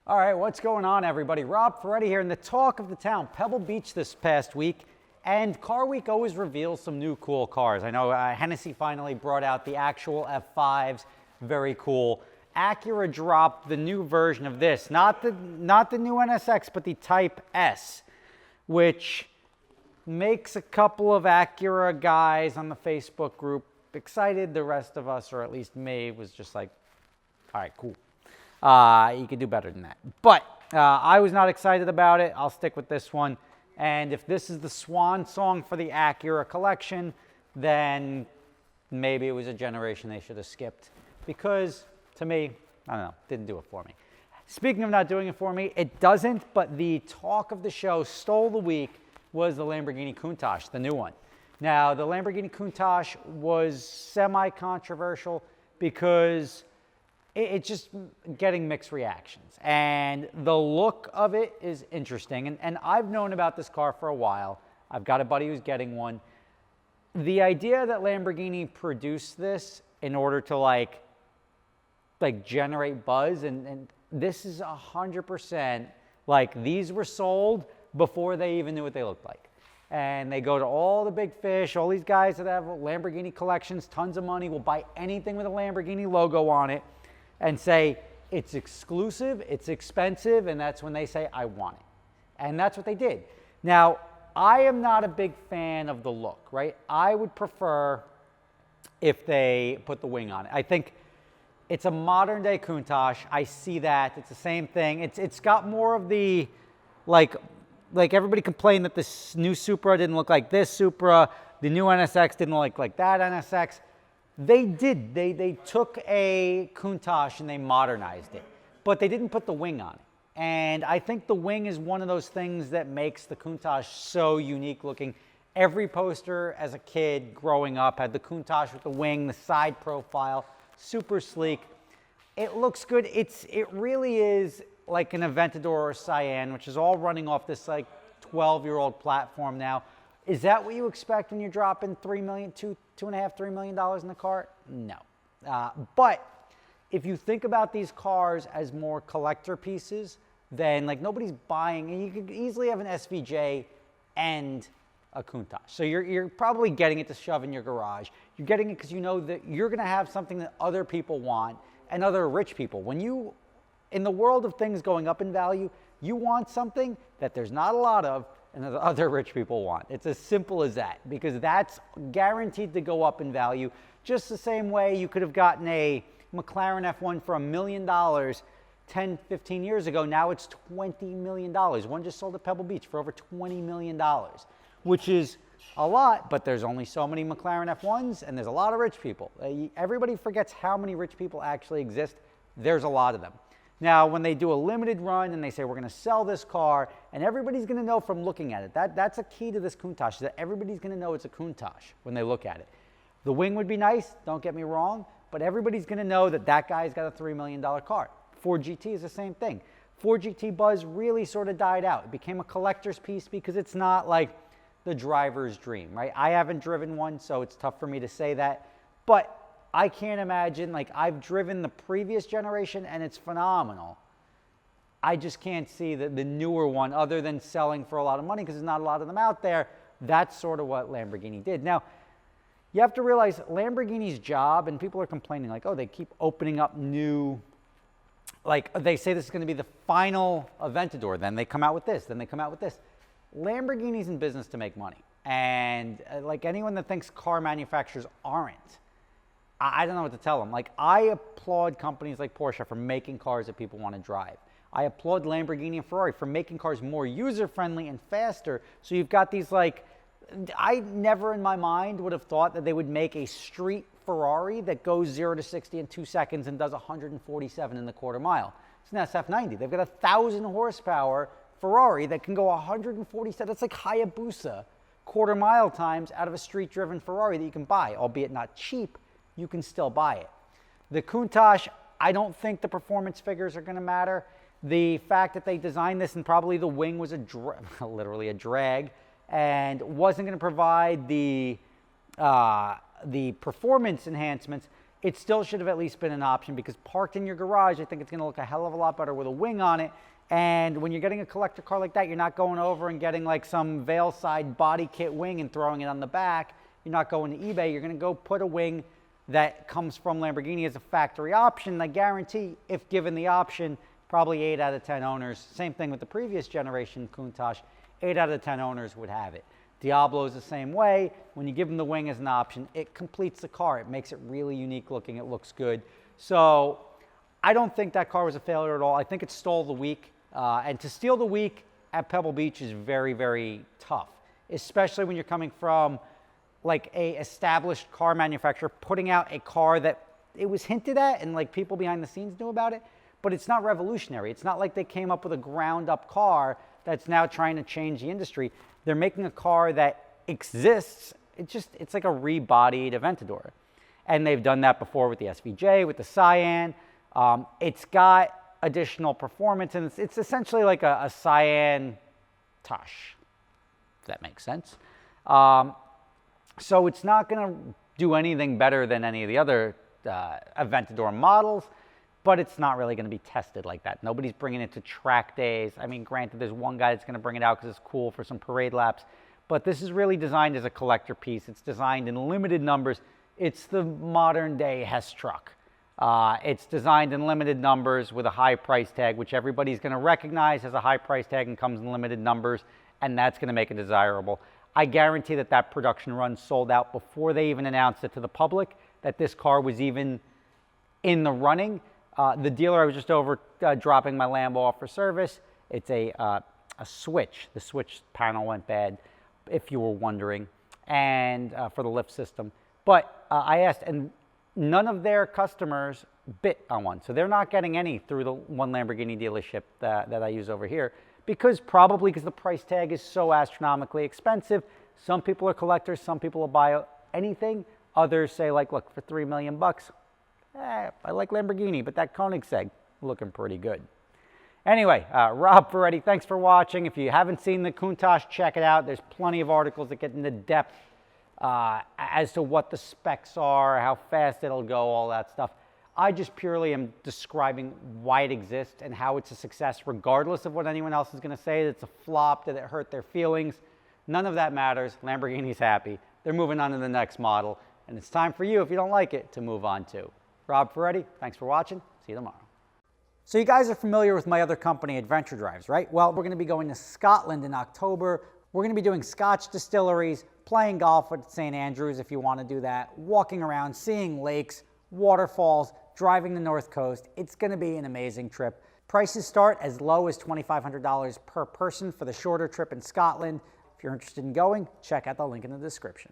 All right, what's going on, everybody? Rob Ferretti here in the talk of the town, Pebble Beach this past week. And Car Week always reveals some new cool cars. I know Hennessy finally brought out the actual F5s, very cool. Acura dropped the new version of this, not the new NSX, but the Type S, which makes a couple of Acura guys on the Facebook group excited. The rest of us, or at least me, was just like, all right, cool. You could do better than that. But I was not excited about it. I'll stick with this one. And if this is the swan song for the Acura collection, then maybe it was a generation they should have skipped. Because, to me, I don't know, didn't do it for me. Speaking of not doing it for me, it doesn't, but the talk of the show, stole the week, was the Lamborghini Countach, the new one. Now, the Lamborghini Countach was semi-controversial because it's just getting mixed reactions. And the look of it is interesting. And I've known about this car for a while. I've got a buddy who's getting one. The idea that Lamborghini produced this in order to like generate buzz, and this is 100% like these were sold before they even knew what they looked like. And they go to all the big fish, all these guys that have Lamborghini collections, tons of money, will buy anything with a Lamborghini logo on it and say, it's exclusive, it's expensive, and that's when they say, I want it. And that's what they did. Now, I am not a big fan of the look, right? I would prefer if they put the wing on it. I think it's a modern day Countach. I see that, it's the same thing. It's got more of the, like everybody complained that this new Supra didn't look like this Supra, the new NSX didn't look like that NSX. They did. They took a Countach and they modernized it, but they didn't put the wing on it. And I think the wing is one of those things that makes the Countach so unique looking. Every poster as a kid growing up had the Countach with the wing, the side profile, super sleek. It looks good. It really is like an Aventador or Cyan, which is all running off this like 12-year-old platform now. Is that what you expect when you're dropping $2.5, $3 million in the car? No. But if you think about these cars as more collector pieces, then like nobody's buying, and you could easily have an SVJ and a Countach. So you're probably getting it to shove in your garage. You're getting it because you know that you're going to have something that other people want and other rich people. When you, in the world of things going up in value, you want something that there's not a lot of and that other rich people want. It's as simple as that, because that's guaranteed to go up in value. Just the same way you could have gotten a McLaren F1 for $1 million 10, 15 years ago. Now it's $20 million. One just sold at Pebble Beach for over $20 million, which is a lot, but there's only so many McLaren F1s, and there's a lot of rich people. Everybody forgets how many rich people actually exist. There's a lot of them. Now, when they do a limited run and they say, we're going to sell this car, and everybody's going to know from looking at it. That's a key to this Countach, that everybody's going to know it's a Countach when they look at it. The wing would be nice, don't get me wrong, but everybody's going to know that that guy's got a $3 million car. Ford GT is the same thing. Ford GT buzz really sort of died out. It became a collector's piece because it's not like the driver's dream, right? I haven't driven one, so it's tough for me to say that. But I can't imagine, like I've driven the previous generation and it's phenomenal. I just can't see the newer one, other than selling for a lot of money because there's not a lot of them out there. That's sort of what Lamborghini did. Now, you have to realize Lamborghini's job, and people are complaining like, oh, they keep opening up new, like they say this is going to be the final Aventador, then they come out with this, then they come out with this. Lamborghini's in business to make money. And like anyone that thinks car manufacturers aren't, I don't know what to tell them. Like, I applaud companies like Porsche for making cars that people want to drive. I applaud Lamborghini and Ferrari for making cars more user-friendly and faster. So you've got these like, I never in my mind would have thought that they would make a street Ferrari that goes 0 to 60 in 2 seconds and does 147 in the quarter mile. It's an SF90. They've got a 1,000 horsepower Ferrari that can go 147. That's like Hayabusa quarter mile times out of a street-driven Ferrari that you can buy, albeit not cheap. You can still buy it. The Countach, I don't think the performance figures are going to matter. The fact that they designed this and probably the wing was literally a drag and wasn't going to provide the performance enhancements, it still should have at least been an option, because parked in your garage, I think it's going to look a hell of a lot better with a wing on it. And when you're getting a collector car like that, you're not going over and getting like some Veilside body kit wing and throwing it on the back. You're not going to eBay. You're going to go put a wing that comes from Lamborghini as a factory option. I guarantee, if given the option, probably 8 out of 10 owners, same thing with the previous generation Countach, 8 out of 10 owners would have it. Diablo is the same way. When you give them the wing as an option, it completes the car. It makes it really unique looking. It looks good. So I don't think that car was a failure at all. I think it stole the week. And to steal the week at Pebble Beach is very, very tough, especially when you're coming from like a established car manufacturer putting out a car that it was hinted at and like people behind the scenes knew about it, but it's not revolutionary. It's not like they came up with a ground up car that's now trying to change the industry. They're making a car that exists. It's like a rebodied Aventador. And they've done that before with the SVJ, with the Cyan. It's got additional performance, and it's essentially like a Cyan Tosh, if that makes sense. So it's not going to do anything better than any of the other Aventador models, but it's not really going to be tested like that. Nobody's bringing it to track days. I mean, granted, there's one guy that's going to bring it out because it's cool for some parade laps, but this is really designed as a collector piece. It's designed in limited numbers. It's the modern day Hess truck. It's designed in limited numbers with a high price tag, which everybody's going to recognize as a high price tag and comes in limited numbers, and that's going to make it desirable. I guarantee that that production run sold out before they even announced it to the public, that this car was even in the running. The dealer I was just over dropping my Lambo off for service, it's a switch. The switch panel went bad, if you were wondering, and for the lift system. But I asked, and none of their customers bit on one. So they're not getting any through the one Lamborghini dealership that I use over here, probably because the price tag is so astronomically expensive. Some people are collectors, some people will buy anything. Others say, like, look, for $3 million bucks, I like Lamborghini, but that Koenigsegg looking pretty good. Anyway, Rob Ferretti, thanks for watching. If you haven't seen the Countach, check it out. There's plenty of articles that get into depth as to what the specs are, how fast it'll go, all that stuff. I just purely am describing why it exists and how it's a success, regardless of what anyone else is going to say. That it's a flop, that it hurt their feelings. None of that matters. Lamborghini's happy. They're moving on to the next model. And it's time for you, if you don't like it, to move on too. Rob Ferretti, thanks for watching. See you tomorrow. So you guys are familiar with my other company, Adventure Drives, right? Well, we're going to be going to Scotland in October. We're going to be doing Scotch distilleries, playing golf at St. Andrews if you want to do that, walking around, seeing lakes, waterfalls, driving the North Coast. It's going to be an amazing trip. Prices start as low as $2,500 per person for the shorter trip in Scotland. If you're interested in going, check out the link in the description.